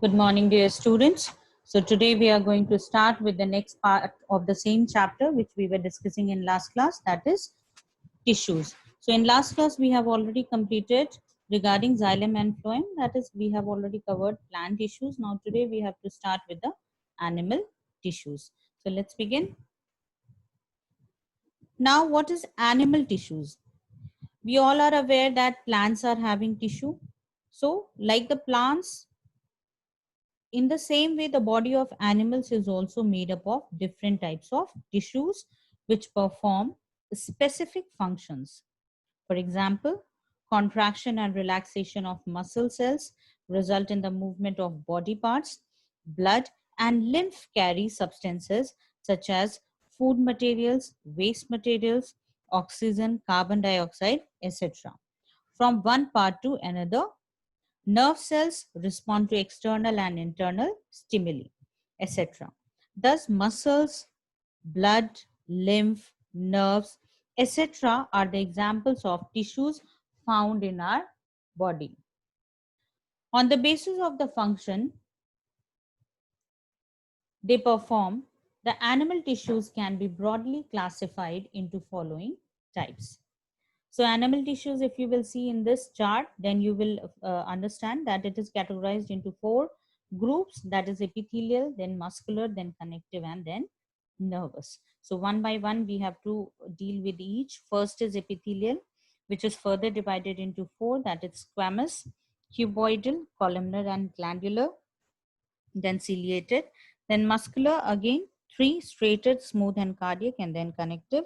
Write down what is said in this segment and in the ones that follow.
Good morning, dear students. So today we are going to start with the next part of the same chapter which we were discussing in last class, that is tissues. So in last class we have already completed regarding xylem and phloem, that is we have already covered plant tissues. Now today we have to start with the animal tissues. So let's begin. Now what is animal tissues? We all are aware that plants are having tissue. So like the plants, in the same way, the body of animals is also made up of different types of tissues which perform specific functions. For example, contraction and relaxation of muscle cells result in the movement of body parts. Blood and lymph carry substances such as food materials, waste materials, oxygen, carbon dioxide, etc. from one part to another. Nerve cells respond to external and internal stimuli, etc. Thus, muscles, blood, lymph, nerves, etc. are the examples of tissues found in our body. On the basis of the function they perform, the animal tissues can be broadly classified into following types. So animal tissues, if you will see in this chart, then you will understand that it is categorized into four groups, that is epithelial, then muscular, then connective, and then nervous. So one by one, we have to deal with each. First is epithelial, which is further divided into four, that is squamous, cuboidal, columnar, and glandular, then ciliated, then muscular, again, three, striated, smooth, and cardiac, and then connective,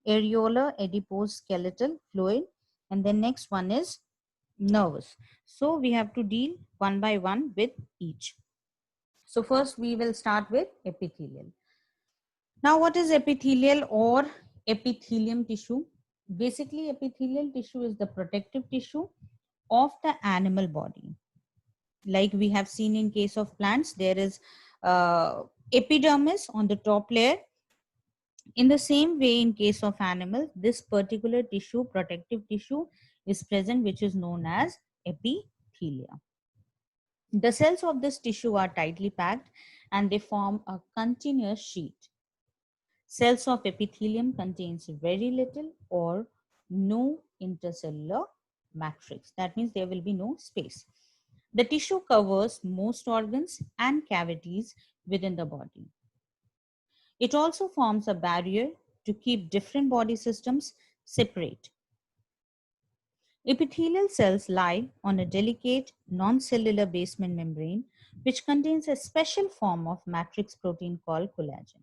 areolar, adipose, skeletal, fluid, and then next one is nervous. So we have to deal one by one with each. So first we will start with epithelial. Now what is epithelial or epithelium tissue? Basically, epithelial tissue is the protective tissue of the animal body. Like we have seen in case of plants, there is epidermis on the top layer. In the same way, in case of animals, this particular tissue, protective tissue, is present, which is known as epithelia. The cells of this tissue are tightly packed and they form a continuous sheet. Cells of epithelium contains very little or no intercellular matrix. That means there will be no space. The tissue covers most organs and cavities within the body. It also forms a barrier to keep different body systems separate. Epithelial cells lie on a delicate non-cellular basement membrane which contains a special form of matrix protein called collagen.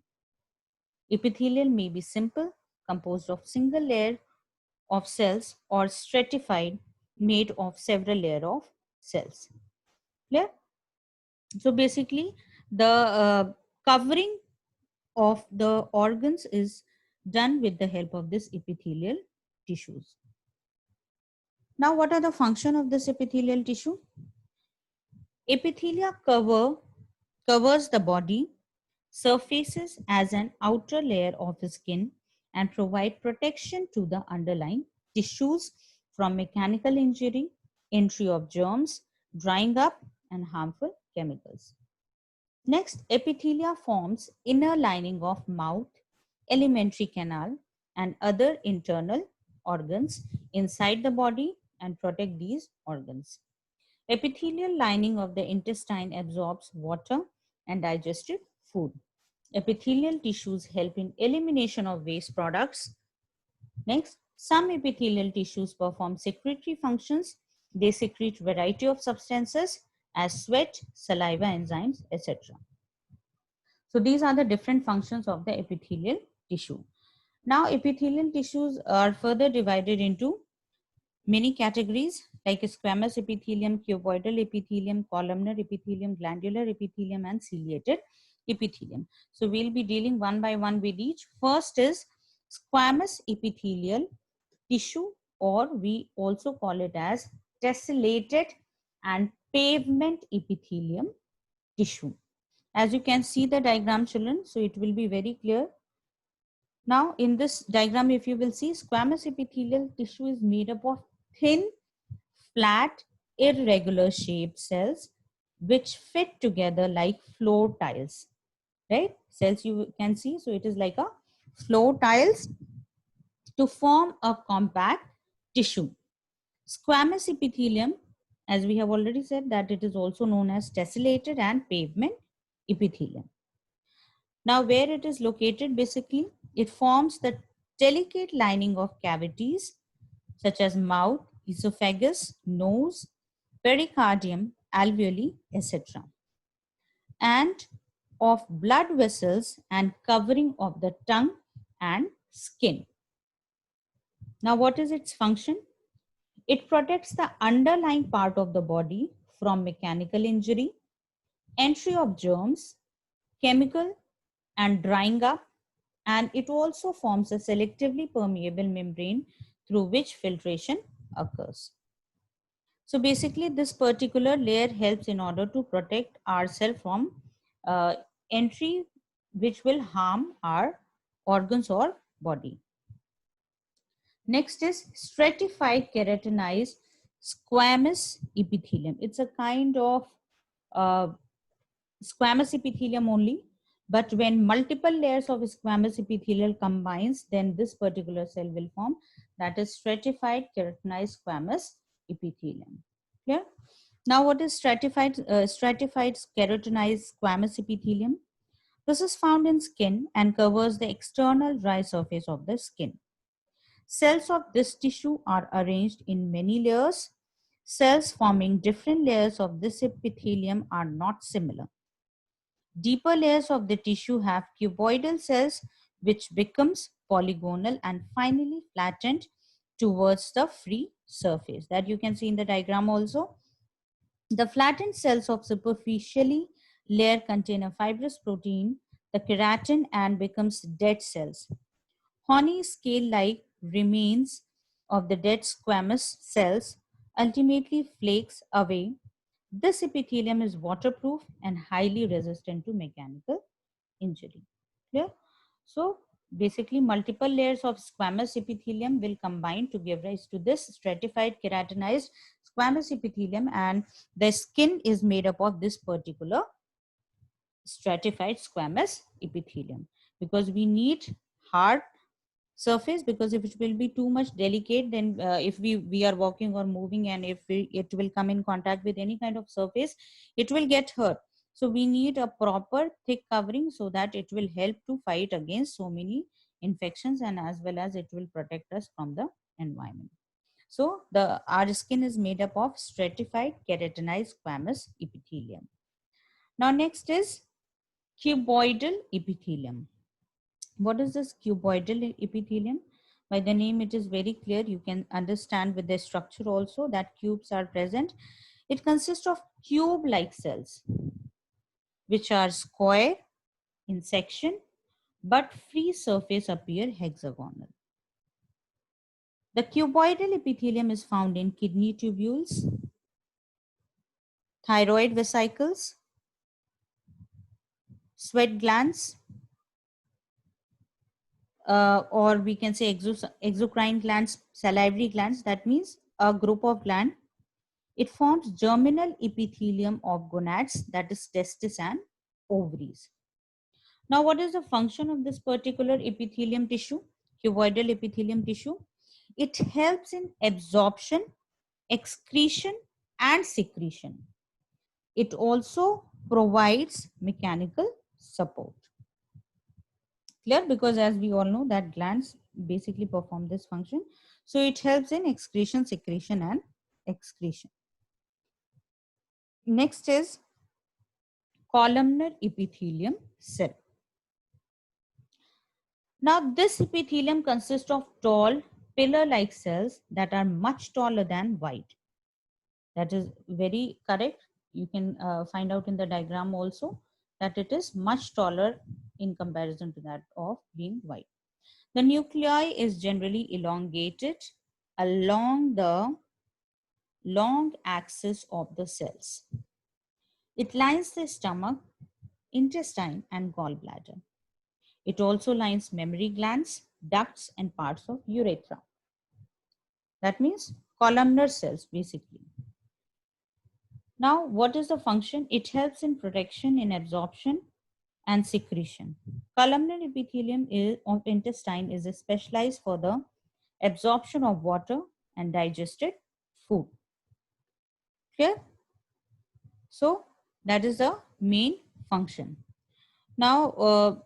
Epithelial may be simple, composed of single layer of cells, or stratified, made of several layers of cells. Clear? So basically, the covering of the organs is done with the help of this epithelial tissues. Now, what are the function of this epithelial tissue? Epithelia covers the body surfaces as an outer layer of skin and provide protection to the underlying tissues from mechanical injury, entry of germs, drying up, and harmful chemicals. Next, epithelia forms inner lining of mouth, alimentary canal, and other internal organs inside the body and protect these organs. Epithelial lining of the intestine absorbs water and digestive food. Epithelial tissues help in elimination of waste products. Next, some epithelial tissues perform secretory functions. They secrete variety of substances as sweat, saliva, enzymes, etc. So these are the different functions of the epithelial tissue. Now, epithelial tissues are further divided into many categories like squamous epithelium, cuboidal epithelium, columnar epithelium, glandular epithelium, and ciliated epithelium. So we'll be dealing one by one with each. First is squamous epithelial tissue, or we also call it as tessellated and pavement epithelium tissue. As you can see the diagram, children, so it will be very clear. Now in this diagram, if you will see, squamous epithelial tissue is made up of thin, flat, irregular shaped cells which fit together like floor tiles, right? Cells you can see. So it is like a floor tiles to form a compact tissue. Squamous epithelium, as we have already said, that it is also known as tessellated and pavement epithelium. Now, where it is located, basically, it forms the delicate lining of cavities such as mouth, esophagus, nose, pericardium, alveoli, etc., and of blood vessels and covering of the tongue and skin. Now, what is its function? It protects the underlying part of the body from mechanical injury, entry of germs, chemical and drying up, and it also forms a selectively permeable membrane through which filtration occurs. So basically, this particular layer helps in order to protect ourselves from uh, entry which will harm our organs or body. Next is stratified keratinized squamous epithelium. It's a kind of uh, squamous epithelium only, but when multiple layers of squamous epithelial combines, then this particular cell will form, that is stratified keratinized squamous epithelium. Clear? Now, what is stratified keratinized squamous epithelium? This is found in skin and covers the external dry surface of the skin. Cells of this tissue are arranged in many layers. Cells forming different layers of this epithelium are not similar. Deeper layers of the tissue have cuboidal cells which becomes polygonal and finally flattened towards the free surface. That you can see in the diagram also. The flattened cells of superficially layer contain a fibrous protein, the keratin, and becomes dead cells. Horny scale-like remains of the dead squamous cells ultimately flakes away. This epithelium is waterproof and highly resistant to mechanical injury. Clear? So basically multiple layers of squamous epithelium will combine to give rise to this stratified keratinized squamous epithelium, and the skin is made up of this particular stratified squamous epithelium, because we need hard surface, because if it will be too much delicate, then if we are walking or moving, and if it will come in contact with any kind of surface, it will get hurt. So we need a proper thick covering so that it will help to fight against so many infections, and as well as it will protect us from the environment. So the our skin is made up of stratified keratinized squamous epithelium. Now next is cuboidal epithelium. What is this cuboidal epithelium? By the name, it is very clear. You can understand with the structure also that cubes are present. It consists of cube-like cells, which are square in section, but free surface appear hexagonal. The cuboidal epithelium is found in kidney tubules, thyroid vesicles, sweat glands, or we can say exocrine glands, salivary glands. That means a group of gland. It forms germinal epithelium of gonads, that is testis and ovaries. Now, what is the function of this particular epithelium tissue, cuboidal epithelium tissue? It helps in absorption, excretion, and secretion. It also provides mechanical support. Clear? Because as we all know that glands basically perform this function. So it helps in excretion, secretion, and excretion. Next is columnar epithelium cell. Now this epithelium consists of tall pillar-like cells that are much taller than white. That is very correct. You can find out in the diagram also that it is much taller in comparison to that of being white. The nuclei is generally elongated along the long axis of the cells. It lines the stomach, intestine, and gallbladder. It also lines mammary glands, ducts, and parts of urethra. That means columnar cells basically. Now, what is the function? It helps in protection, in absorption, and secretion. Columnar epithelium of intestine is specialized for the absorption of water and digested food. Clear? So that is the main function. Now,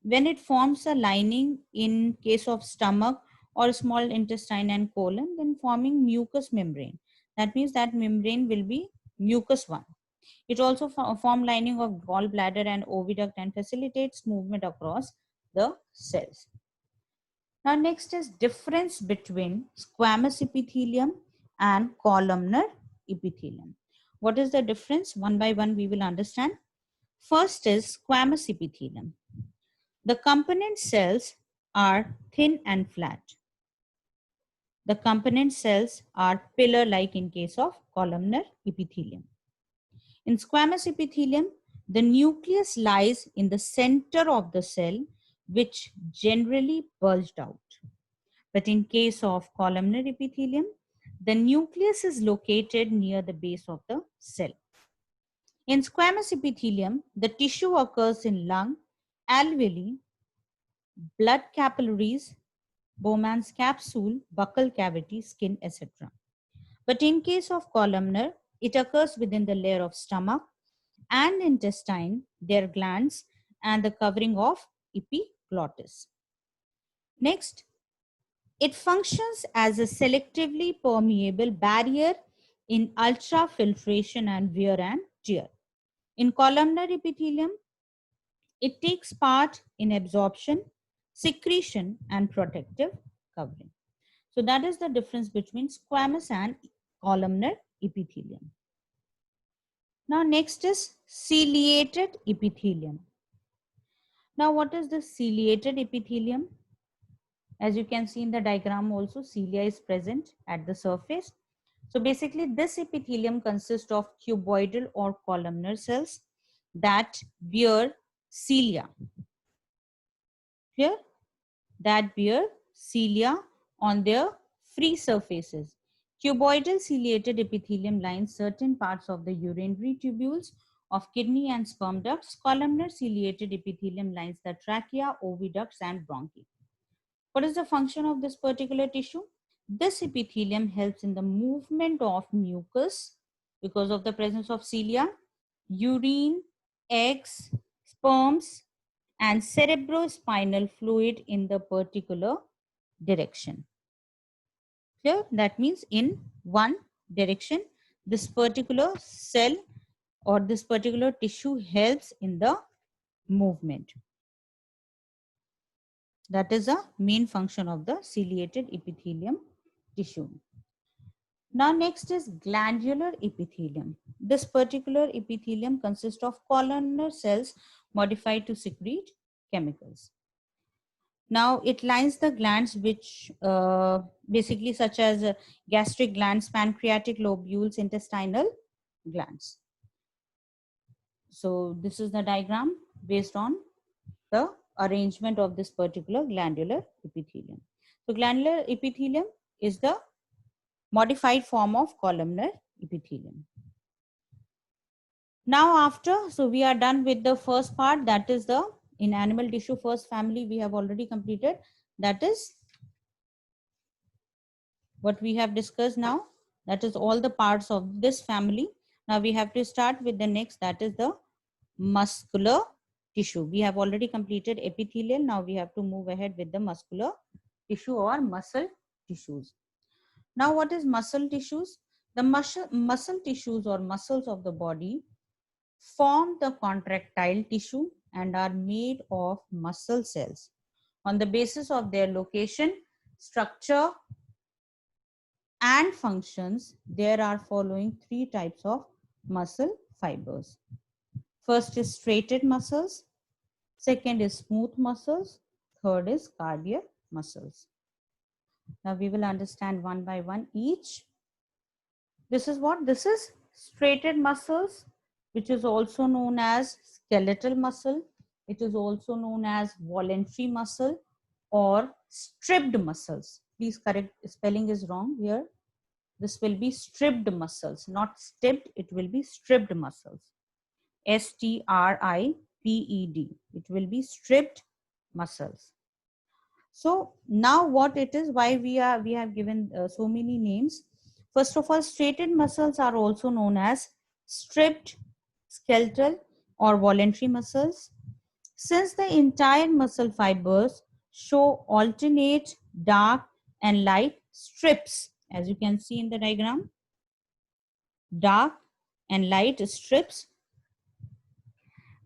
when it forms a lining in case of stomach or small intestine and colon, then forming mucous membrane. That means that membrane will be mucus one. It also form lining of gallbladder and oviduct and facilitates movement across the cells. Now next is difference between squamous epithelium and columnar epithelium. What is the difference? One by one we will understand. First is squamous epithelium. The component cells are thin and flat. The component cells are pillar-like in case of columnar epithelium. In squamous epithelium, the nucleus lies in the center of the cell, which generally bulged out. But in case of columnar epithelium, the nucleus is located near the base of the cell. In squamous epithelium, the tissue occurs in lung, alveoli, blood capillaries, Bowman's capsule, buccal cavity, skin, etc. But in case of columnar, it occurs within the layer of stomach and intestine, their glands, and the covering of epiglottis. Next, it functions as a selectively permeable barrier in ultrafiltration and wear and tear. In columnar epithelium, it takes part in absorption, secretion, and protective covering. So that is the difference between squamous and columnar epithelium. Now next is ciliated epithelium. Now what is the ciliated epithelium? As you can see in the diagram also, cilia is present at the surface. So basically this epithelium consists of cuboidal or columnar cells that bear cilia. Clear? That bear cilia on their free surfaces. Cuboidal ciliated epithelium lines certain parts of the urinary tubules of kidney and sperm ducts. Columnar ciliated epithelium lines the trachea, oviducts, and bronchi. What is the function of this particular tissue? This epithelium helps in the movement of mucus because of the presence of cilia, urine, eggs, sperms, and cerebrospinal fluid in the particular direction. Clear? That means in one direction, this particular cell or this particular tissue helps in the movement. That is a main function of the ciliated epithelium tissue. Now next is glandular epithelium. This particular epithelium consists of columnar cells modified to secrete chemicals. Now it lines the glands which basically such as gastric glands, pancreatic lobules, intestinal glands. So this is the diagram based on the arrangement of this particular glandular epithelium. So glandular epithelium is the modified form of columnar epithelium. Now after, so we are done with the first part, that is the in animal tissue first family we have already completed. That is what we have discussed now. That is all the parts of this family. Now we have to start with the next, that is the muscular tissue. We have already completed epithelial. Now we have to move ahead with the muscular tissue or muscle tissues. Now what is muscle tissues? The muscle tissues or muscles of the body form the contractile tissue and are made of muscle cells. On the basis of their location, structure, and functions, there are following three types of muscle fibers. First is straighted muscles, second is smooth muscles, third is cardiac muscles. Now we will understand one by one each. This is what? This is straighted muscles, which is also known as skeletal muscle. It is also known as voluntary muscle or stripped muscles. Please correct, spelling is wrong here. this will be stripped muscles, not stipped, it will be stripped muscles. STRIPED. It will be stripped muscles. So now what it is, why we have given so many names. First of all, striated muscles are also known as stripped skeletal or voluntary muscles. Since the entire muscle fibers show alternate dark and light strips, as you can see in the diagram, dark and light strips,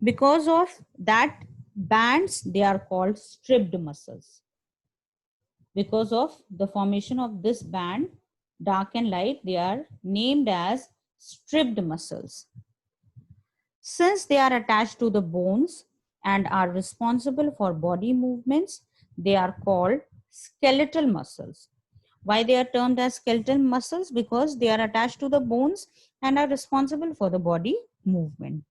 because of that bands, they are called stripped muscles. Because of the formation of this band, dark and light, they are named as stripped muscles. Since they are attached to the bones and are responsible for body movements, they are called skeletal muscles. Why they are termed as skeletal muscles? Because they are attached to the bones and are responsible for the body movement.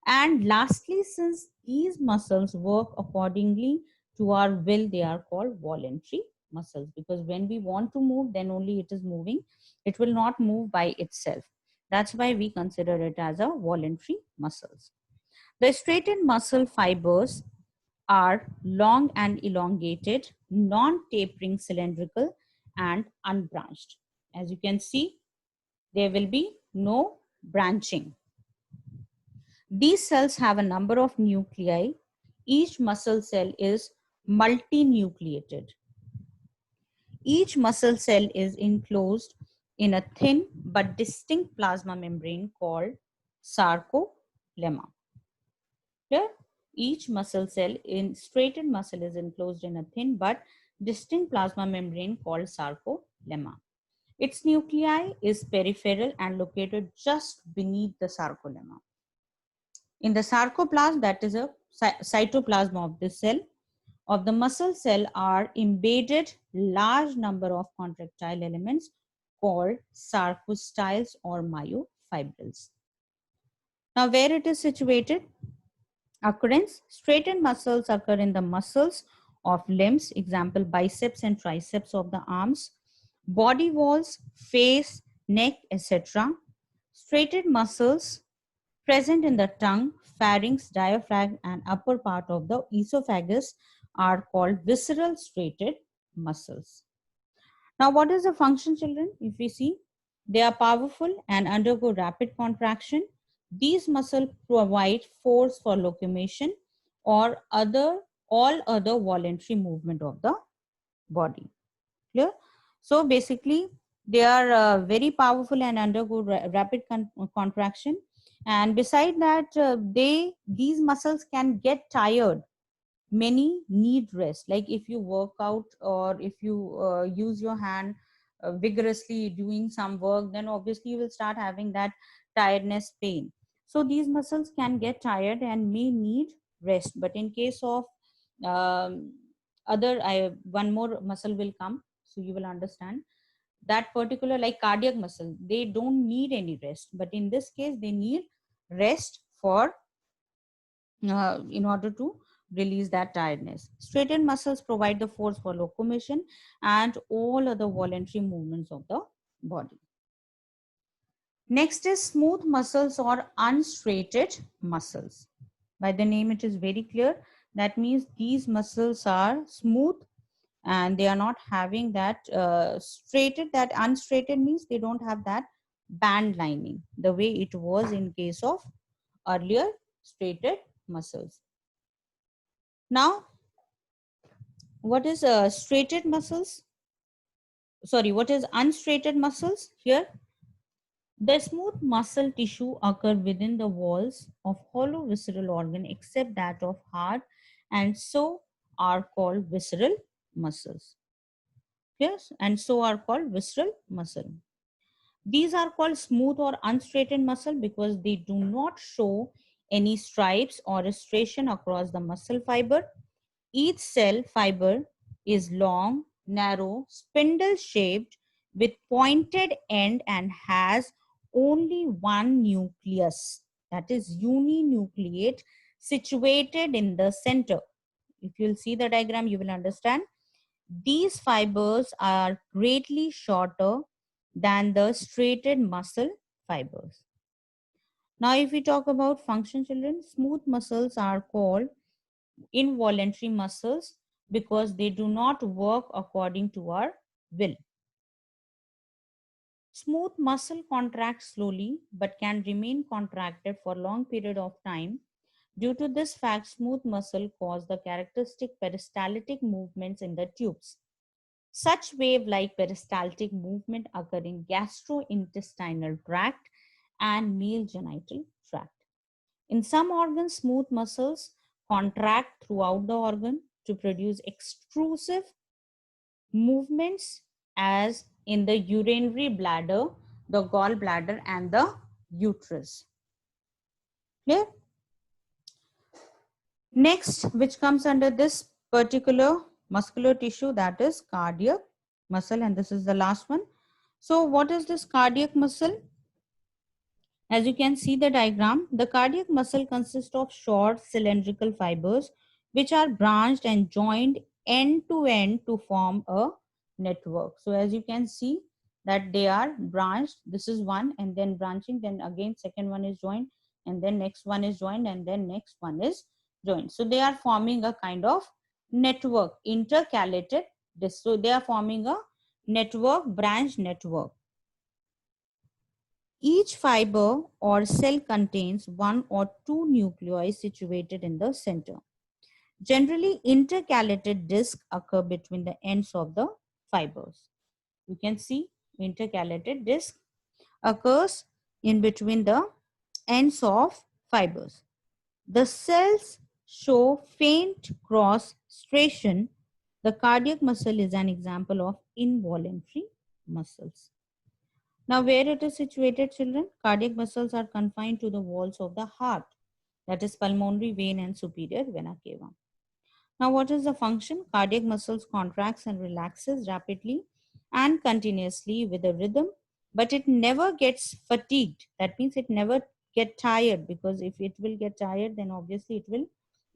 And lastly, since these muscles work accordingly to our will, they are called voluntary muscles, because when we want to move, then only it is moving. It will not move by itself. That's why we consider it as a voluntary muscles. The straightened muscle fibers are long and elongated, non-tapering, cylindrical, and unbranched. As you can see, there will be no branching. These cells have a number of nuclei. Each muscle cell is multinucleated. Each muscle cell is enclosed in a thin but distinct plasma membrane called sarcolemma. Here, each muscle cell in straightened muscle is enclosed in a thin but distinct plasma membrane called sarcolemma. Its nuclei is peripheral and located just beneath the sarcolemma. In the sarcoplasm, that is a cytoplasm of the cell, of the muscle cell, are embedded large number of contractile elements called sarcostyles or myofibrils. Now, where it is situated? Occurrence: straightened muscles occur in the muscles of limbs, example biceps and triceps of the arms, body walls, face, neck, etc. Straightened muscles present in the tongue, pharynx, diaphragm, and upper part of the esophagus are called visceral straightened muscles. Now, what is the function, children? If we see, they are powerful and undergo rapid contraction. These muscles provide force for locomotion or all other voluntary movement of the body. Clear? So basically, they are very powerful and undergo rapid contraction. And beside that, these muscles can get tired. Many need rest. Like if you work out or if you use your hand vigorously doing some work, then obviously you will start having that tiredness pain. So these muscles can get tired and may need rest. But in case of um, one more muscle will come, so you will understand that particular, like cardiac muscle, they don't need any rest, but in this case they need rest for in order to release that tiredness. Straightened muscles provide the force for locomotion and all other voluntary movements of the body. Next is smooth muscles or unstraightened muscles. By the name it is very clear, that means these muscles are smooth and they are not having that straightened. That unstraightened means they don't have that band lining the way it was in case of earlier straightened muscles. Now, what is straightened muscles? Sorry, what is unstraightened muscles? Here, the smooth muscle tissue occur within the walls of hollow visceral organ except that of heart, and so are called visceral muscles. Yes, and so are called visceral muscle. These are called smooth or unstraightened muscle because they do not show any stripes or striation across the muscle fiber. Each cell fiber is long, narrow, spindle shaped with pointed end and has only one nucleus, that is uninucleate, situated in the center. If you'll see the diagram, you will understand. These fibers are greatly shorter than the striated muscle fibers. Now, if we talk about function, children, smooth muscles are called involuntary muscles because they do not work according to our will. Smooth muscle contracts slowly but can remain contracted for a long period of time. Due to this fact, smooth muscle cause the characteristic peristaltic movements in the tubes. Such wave-like peristaltic movement occur in gastrointestinal tract and male genital tract. In some organs, smooth muscles contract throughout the organ to produce extrusive movements as in the urinary bladder, the gallbladder and the uterus. Clear? Next, which comes under this particular muscular tissue, that is cardiac muscle, and this is the last one. So what is this cardiac muscle? As you can see the diagram, the cardiac muscle consists of short cylindrical fibers which are branched and joined end to end to form a network. So as you can see that they are branched, this is one, and then branching, then again second one is joined, and then next one is joined, and then next one is joined. So they are forming a kind of network, intercalated disc. So they are forming a network, branch network. Each fiber or cell contains one or two nuclei situated in the center. Generally, intercalated discs occur between the ends of the fibers. You can see intercalated disc occurs in between the ends of fibers. The cells show faint cross striation. The cardiac muscle is an example of involuntary muscles. Now, where it is situated, children? Cardiac muscles are confined to the walls of the heart, that is pulmonary vein and superior vena cava. Now, what is the function? Cardiac muscles contracts and relaxes rapidly and continuously with a rhythm, but it never gets fatigued. That means it never get tired, because if it will get tired, then obviously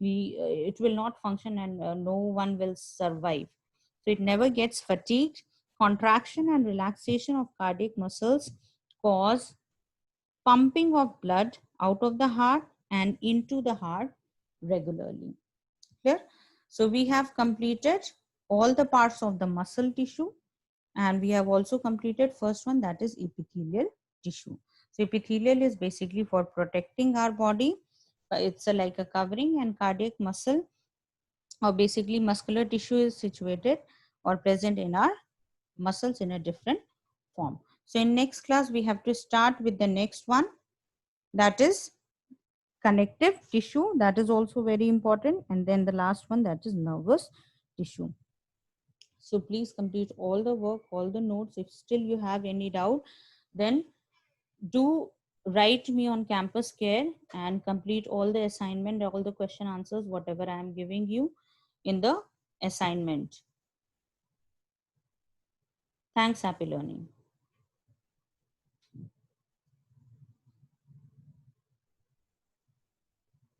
it will not function, and no one will survive. So it never gets fatigued. Contraction and relaxation of cardiac muscles cause pumping of blood out of the heart and into the heart regularly. Clear? So we have completed all the parts of the muscle tissue, and we have also completed first one, that is epithelial tissue. So epithelial is basically for protecting our body. It's like a covering, and cardiac muscle or basically muscular tissue is situated or present in our muscles in a different form. So in next class, we have to start with the next one, that is connective tissue. That is also very important. And then the last one, that is nervous tissue. So please complete all the work, all the notes. If still you have any doubt, then do write me on campus care and complete all the assignment, all the question answers, whatever I am giving you in the assignment. Thanks, happy learning.